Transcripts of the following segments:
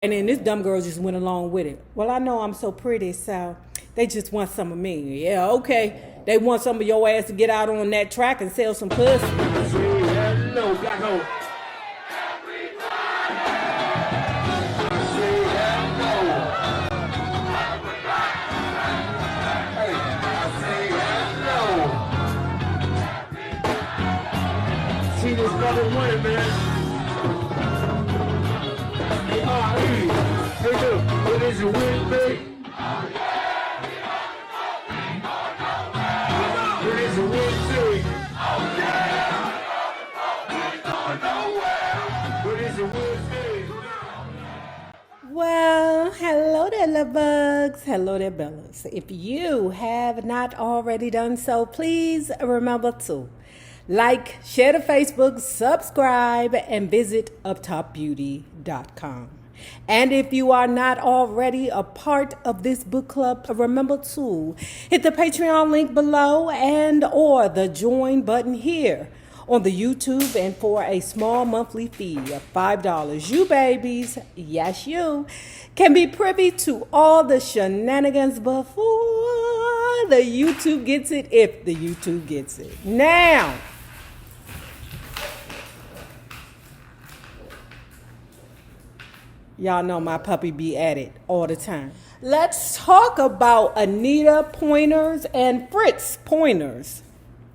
And then this dumb girl just went along with it. Well, I know I'm so pretty, so they just want some of me. Yeah, okay. They want some of your ass to get out on that track and sell some pussy. Hello, black hole. See this brother winning, man. Hey, hey, look, what is your win, babe? What is your win, babe? What is your win, babe? Well, hello there, love bugs. Hello there, bellas. If you have not already done so, please remember to like, share the Facebook, subscribe, and visit uptopbeauty.com. And if you are not already a part of this book club, remember to hit the Patreon link below and or the join button here on the YouTube, and for a small monthly fee of $5, you babies, yes you, can be privy to all the shenanigans before the YouTube gets it, if the YouTube gets it. Now, y'all know my puppy be at it all the time. Let's talk about Anita Pointer's and Fritz Pointer's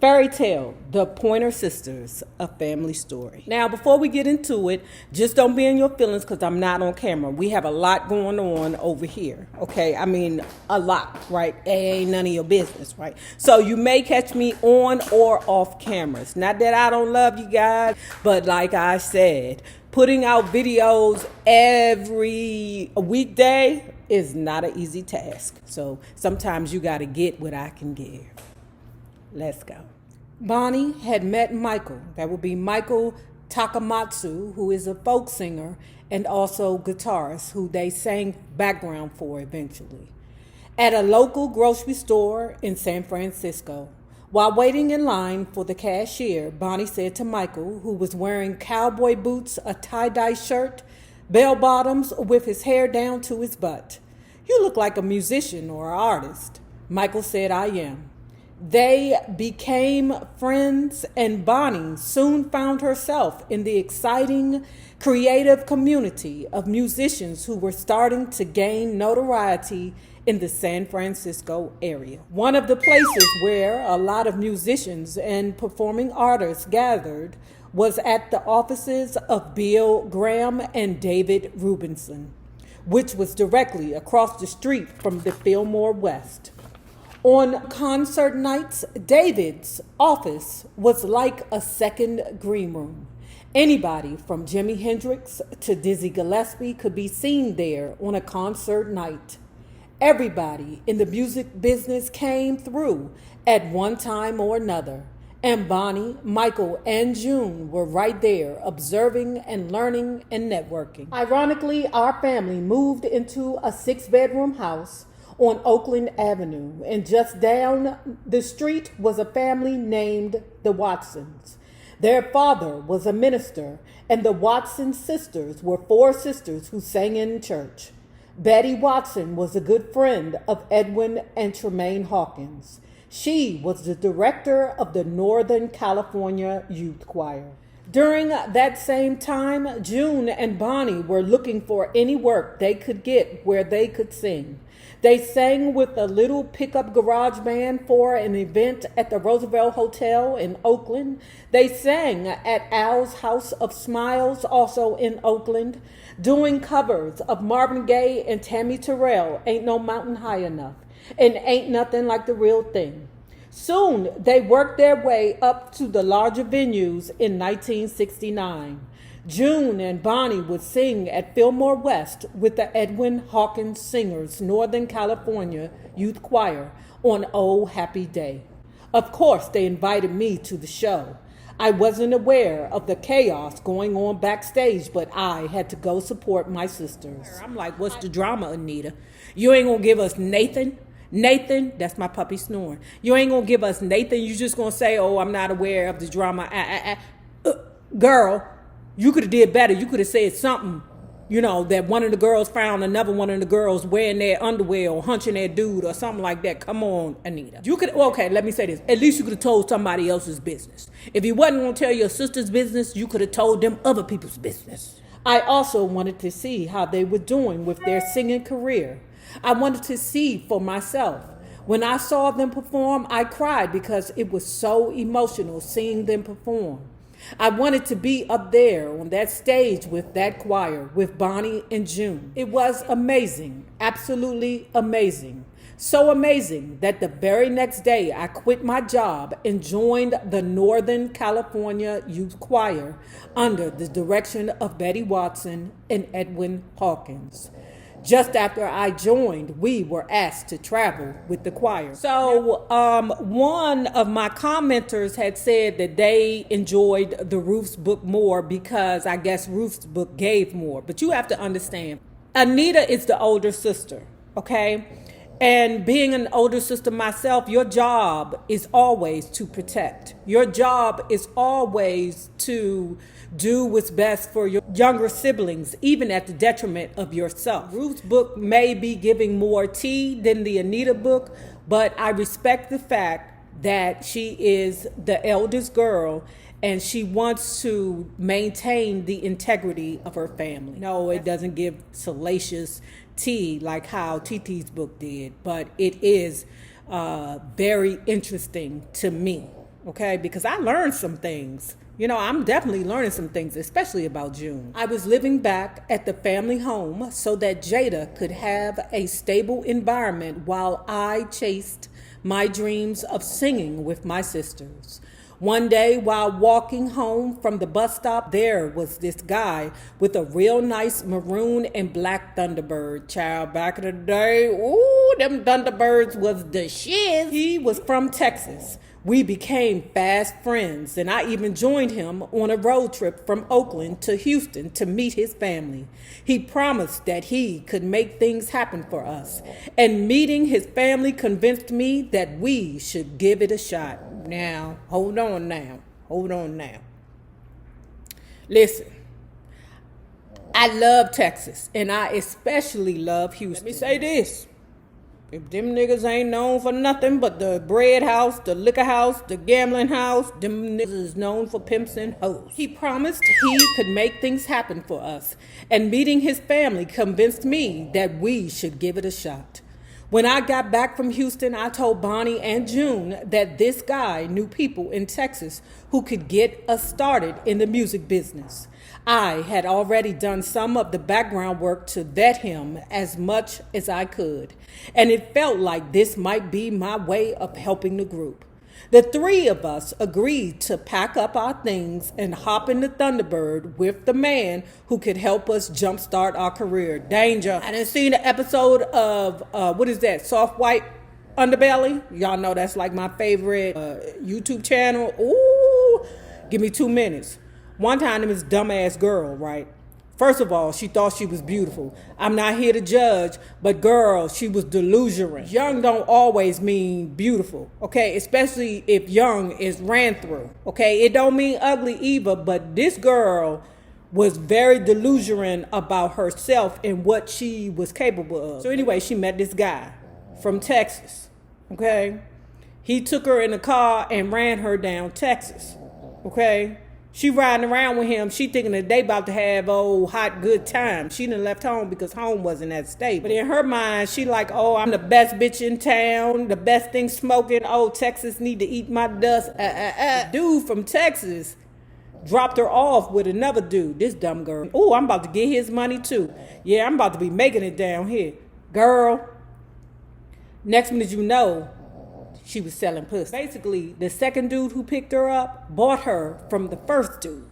Fairytale, The Pointer Sisters, A Family Story. Now, before we get into it, just don't be in your feelings because I'm not on camera. We have a lot going on over here, okay? I mean, a lot, right? It ain't none of your business, right? So you may catch me on or off cameras. Not that I don't love you guys, but like I said, putting out videos every weekday is not an easy task. So sometimes you got to get what I can give. Let's go. Bonnie had met Michael. That would be Michael Takamatsu, who is a folk singer and also guitarist, who they sang background for eventually, at a local grocery store in San Francisco. While waiting in line for the cashier, Bonnie said to Michael, who was wearing cowboy boots, a tie-dye shirt, bell bottoms, with his hair down to his butt, "You look like a musician or an artist." Michael said, "I am." They became friends, and Bonnie soon found herself in the exciting, creative community of musicians who were starting to gain notoriety in the San Francisco area. One of the places where a lot of musicians and performing artists gathered was at the offices of Bill Graham and David Rubinson, which was directly across the street from the Fillmore West. On concert nights, David's office was like a second green room. Anybody from Jimi Hendrix to Dizzy Gillespie could be seen there on a concert night. Everybody in the music business came through at one time or another, and Bonnie, Michael, and June were right there observing and learning and networking. Ironically, our family moved into a 6-bedroom house on Oakland Avenue, and just down the street was a family named the Watsons. Their father was a minister, and the Watson sisters were 4 sisters who sang in church. Betty Watson was a good friend of Edwin and Tremaine Hawkins. She was the director of the Northern California Youth Choir. During that same time, June and Bonnie were looking for any work they could get where they could sing. They sang with a little pickup garage band for an event at the Roosevelt Hotel in Oakland. They sang at Al's House of Smiles, also in Oakland, doing covers of Marvin Gaye and Tammy Terrell, Ain't No Mountain High Enough, and Ain't Nothing Like the Real Thing. Soon, they worked their way up to the larger venues in 1969. June and Bonnie would sing at Fillmore West with the Edwin Hawkins Singers Northern California Youth Choir on Oh Happy Day. Of course, they invited me to the show. I wasn't aware of the chaos going on backstage, but I had to go support my sisters. I'm like, what's the drama, Anita? You ain't gonna give us Nathan? Nathan, that's my puppy snoring. You ain't gonna give us Nathan. You just gonna say, oh, I'm not aware of the drama. Girl, you could have did better. You could have said something. that one of the girls found another one of the girls wearing their underwear or hunching their dude or something like that. Come on, Anita. You could, okay, let me say this. At least you could have told somebody else's business. If you wasn't going to tell your sister's business, you could have told them other people's business. I also wanted to see how they were doing with their singing career. I wanted to see for myself. When I saw them perform, I cried because it was so emotional seeing them perform. I wanted to be up there on that stage with that choir, with Bonnie and June. It was amazing, absolutely amazing. So amazing that the very next day I quit my job and joined the Northern California Youth Choir under the direction of Betty Watson and Edwin Hawkins. Just after I joined, we were asked to travel with the choir. So one of my commenters had said that they enjoyed the Ruth's book more because I guess Ruth's book gave more. But you have to understand, Anita is the older sister, okay? And being an older sister myself, your job is always to protect. Your job is always to do what's best for your younger siblings, even at the detriment of yourself. Ruth's book may be giving more tea than the Anita book, but I respect the fact that she is the eldest girl and she wants to maintain the integrity of her family. No, it doesn't give salacious tea like how TT's book did, but it is very interesting to me, okay? Because I learned some things. I'm definitely learning some things, especially about June. I was living back at the family home so that Jada could have a stable environment while I chased my dreams of singing with my sisters. One day while walking home from the bus stop, there was this guy with a real nice maroon and black Thunderbird. Child, back in the day, ooh, them Thunderbirds was the shit. He was from Texas. We became fast friends, and I even joined him on a road trip from Oakland to Houston to meet his family. He promised that he could make things happen for us, and meeting his family convinced me that we should give it a shot. Now, hold on now. Listen, I love Texas, and I especially love Houston. Let me say this. If them niggas ain't known for nothing but the bread house, the liquor house, the gambling house, them niggas is known for pimps and hoes. He promised he could make things happen for us, and meeting his family convinced me that we should give it a shot. When I got back from Houston, I told Bonnie and June that this guy knew people in Texas who could get us started in the music business. I had already done some of the background work to vet him as much as I could, and it felt like this might be my way of helping the group. The three of us agreed to pack up our things and hop in the Thunderbird with the man who could help us jumpstart our career. Danger. I done seen the episode of, Soft White Underbelly. Y'all know that's like my favorite YouTube channel. Ooh, give me 2 minutes. One time, this dumbass girl, right? First of all, she thought she was beautiful. I'm not here to judge, but girl, she was delusional. Young don't always mean beautiful, okay? Especially if young is ran through, okay? It don't mean ugly either, but this girl was very delusional about herself and what she was capable of. So anyway, she met this guy from Texas, okay? He took her in the car and ran her down Texas, okay? She riding around with him. She thinking that they about to have hot good time. She done left home because home wasn't that stable. But in her mind, she like, I'm the best bitch in town, the best thing smoking. Texas need to eat my dust. Dude from Texas dropped her off with another dude. This dumb girl. I'm about to get his money too. Yeah, I'm about to be making it down here, girl. Next minute, you know, she was selling pussy. Basically, the second dude who picked her up bought her from the first dude.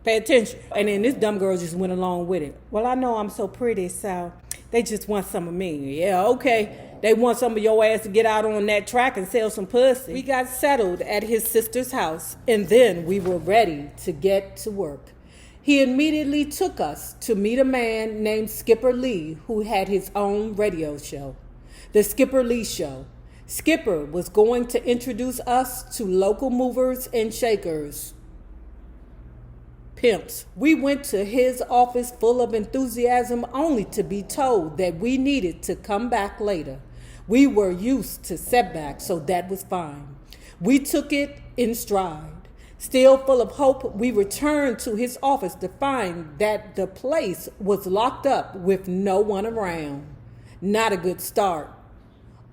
Pay attention. And then this dumb girl just went along with it. Well, I know I'm so pretty, so they just want some of me. Yeah, okay. They want some of your ass to get out on that track and sell some pussy. We got settled at his sister's house, and then we were ready to get to work. He immediately took us to meet a man named Skipper Lee, who had his own radio show, The Skipper Lee Show. Skipper was going to introduce us to local movers and shakers. pimps. We went to his office full of enthusiasm only to be told that we needed to come back later. We were used to setbacks, so that was fine. We took it in stride. Still full of hope, we returned to his office to find that the place was locked up with no one around. Not a good start.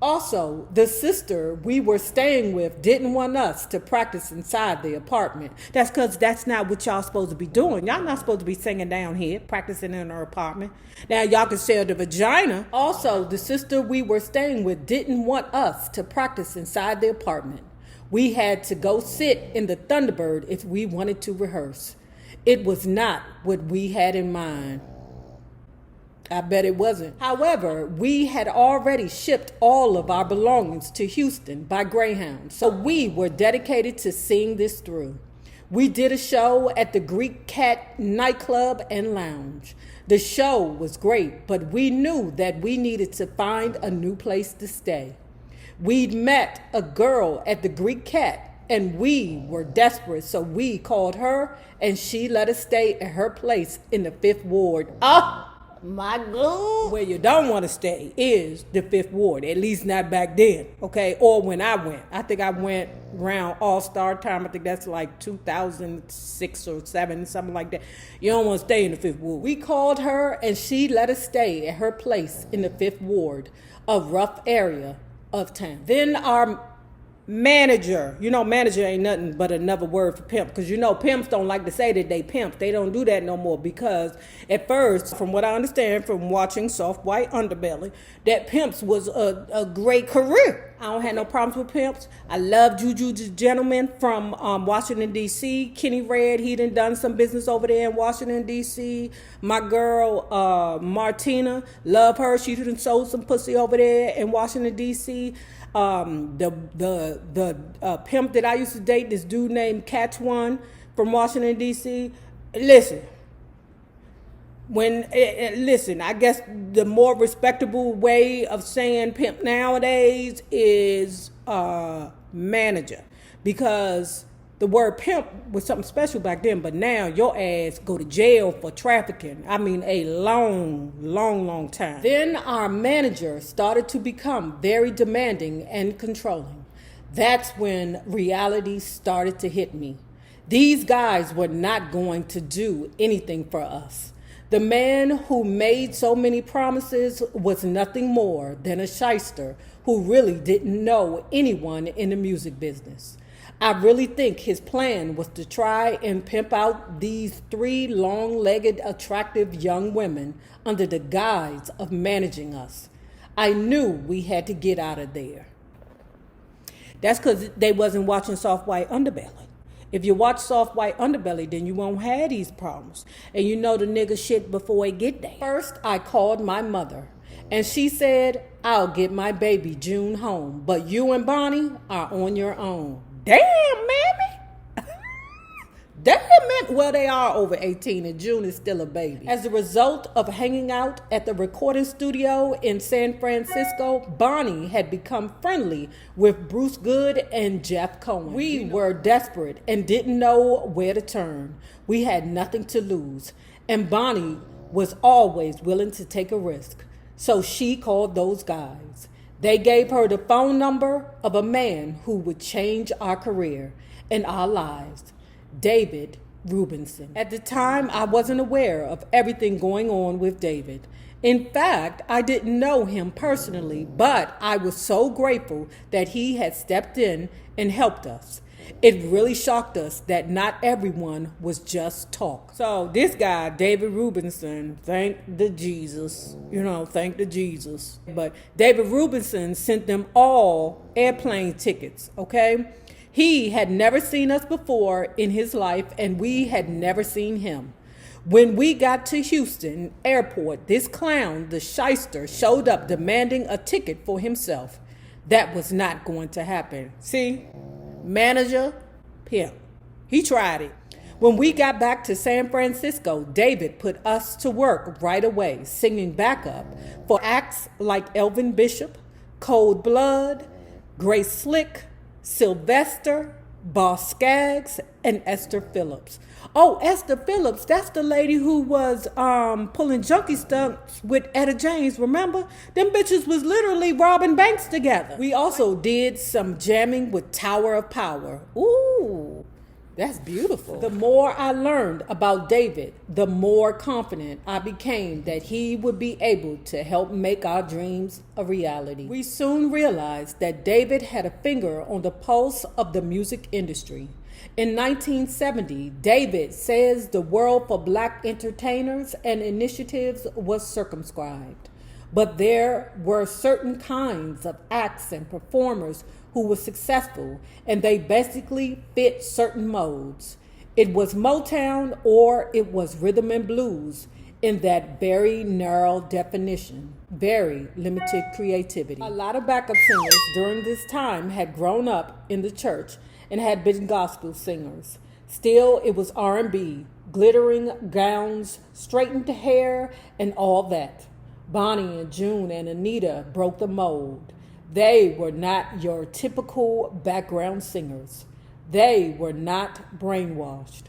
Also, the sister we were staying with didn't want us to practice inside the apartment. That's because that's not what y'all supposed to be doing. Y'all not supposed to be singing down here, practicing in her apartment. Now y'all can share the vagina. Also, the sister we were staying with didn't want us to practice inside the apartment. We had to go sit in the Thunderbird if we wanted to rehearse. It was not what we had in mind. I bet it wasn't. However, we had already shipped all of our belongings to Houston by Greyhound, so we were dedicated to seeing this through. We did a show at the Greek Cat nightclub and lounge. The show was great, but we knew that we needed to find a new place to stay. We'd met a girl at the Greek Cat, and we were desperate, so we called her, and she let us stay at her place in the 5th Ward. My God. Where you don't want to stay is the 5th Ward, at least not back then, okay? Or when I went. I think I went around All-Star time. I think that's like 2006 or 7, something like that. You don't want to stay in the 5th Ward. We called her, and she let us stay at her place in the 5th Ward, a rough area of town. Then our manager, manager ain't nothing but another word for pimp, because pimps don't like to say that they pimps. They don't do that no more, because at first, from what I understand from watching Soft White Underbelly, that pimps was a great career. I don't have no problems with pimps. I love Juju the Gentleman from Washington, D.C. Kenny Red, he done some business over there in Washington, D.C. My girl, Martina, love her. She done sold some pussy over there in Washington, D.C. The pimp that I used to date, this dude named Catch One from Washington, D.C. Listen, I guess the more respectable way of saying pimp nowadays is manager, because the word pimp was something special back then, but now your ass go to jail for trafficking. I mean, a long time. Then our manager started to become very demanding and controlling. That's when reality started to hit me. These guys were not going to do anything for us. The man who made so many promises was nothing more than a shyster who really didn't know anyone in the music business. I really think his plan was to try and pimp out these 3 long-legged, attractive young women under the guise of managing us. I knew we had to get out of there. That's because they wasn't watching Soft White Underbelly. If you watch Soft White Underbelly, then you won't have these problems. And you know the nigga shit before it get there. First, I called my mother, and she said, I'll get my baby June home, but you and Bonnie are on your own. Damn, mammy. Damn, man. Well, they are over 18 and June is still a baby. As a result of hanging out at the recording studio in San Francisco, Bonnie had become friendly with Bruce Good and Jeff Cohen. We were desperate and didn't know where to turn. We had nothing to lose, and Bonnie was always willing to take a risk. So she called those guys. They gave her the phone number of a man who would change our career and our lives, David Rubinson. At the time, I wasn't aware of everything going on with David. In fact, I didn't know him personally, but I was so grateful that he had stepped in and helped us. It really shocked us that not everyone was just talk. So this guy, David Rubinson, thank the Jesus. But David Rubinson sent them all airplane tickets, okay? He had never seen us before in his life, and we had never seen him. When we got to Houston airport, this clown, the shyster, showed up demanding a ticket for himself. That was not going to happen. See? Manager, pimp. He tried it. When we got back to San Francisco, David put us to work right away, singing backup for acts like Elvin Bishop, Cold Blood, Grace Slick, Sylvester, Boss Skaggs, and Esther Phillips. Oh, Esther Phillips, that's the lady who was pulling junkie stunts with Etta James, remember? Them bitches was literally robbing banks together. We also did some jamming with Tower of Power. Ooh, that's beautiful. The more I learned about David, the more confident I became that he would be able to help make our dreams a reality. We soon realized that David had a finger on the pulse of the music industry. In 1970, David says the world for black entertainers and initiatives was circumscribed. But there were certain kinds of acts and performers who were successful, and they basically fit certain modes. It was Motown or it was rhythm and blues in that very narrow definition, very limited creativity. A lot of backup singers during this time had grown up in the church and had been gospel singers. Still, it was R&B, glittering gowns, straightened hair, and all that. Bonnie and June and Anita broke the mold. They were not your typical background singers. They were not brainwashed.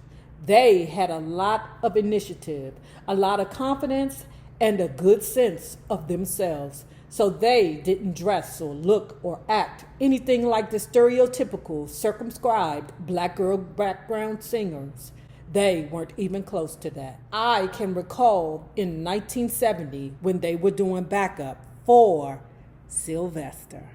They had a lot of initiative, a lot of confidence, and a good sense of themselves. So they didn't dress or look or act anything like the stereotypical circumscribed black girl background singers. They weren't even close to that. I can recall in 1970 when they were doing backup for Sylvester.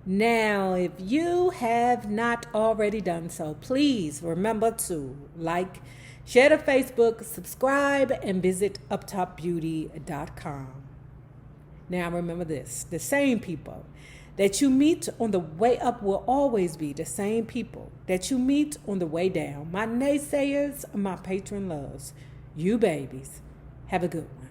Now, if you have not already done so, please remember to like, share to Facebook, subscribe, and visit uptopbeauty.com. Now, remember this, the same people that you meet on the way up will always be the same people that you meet on the way down. My naysayers, my patron loves. You babies, have a good one.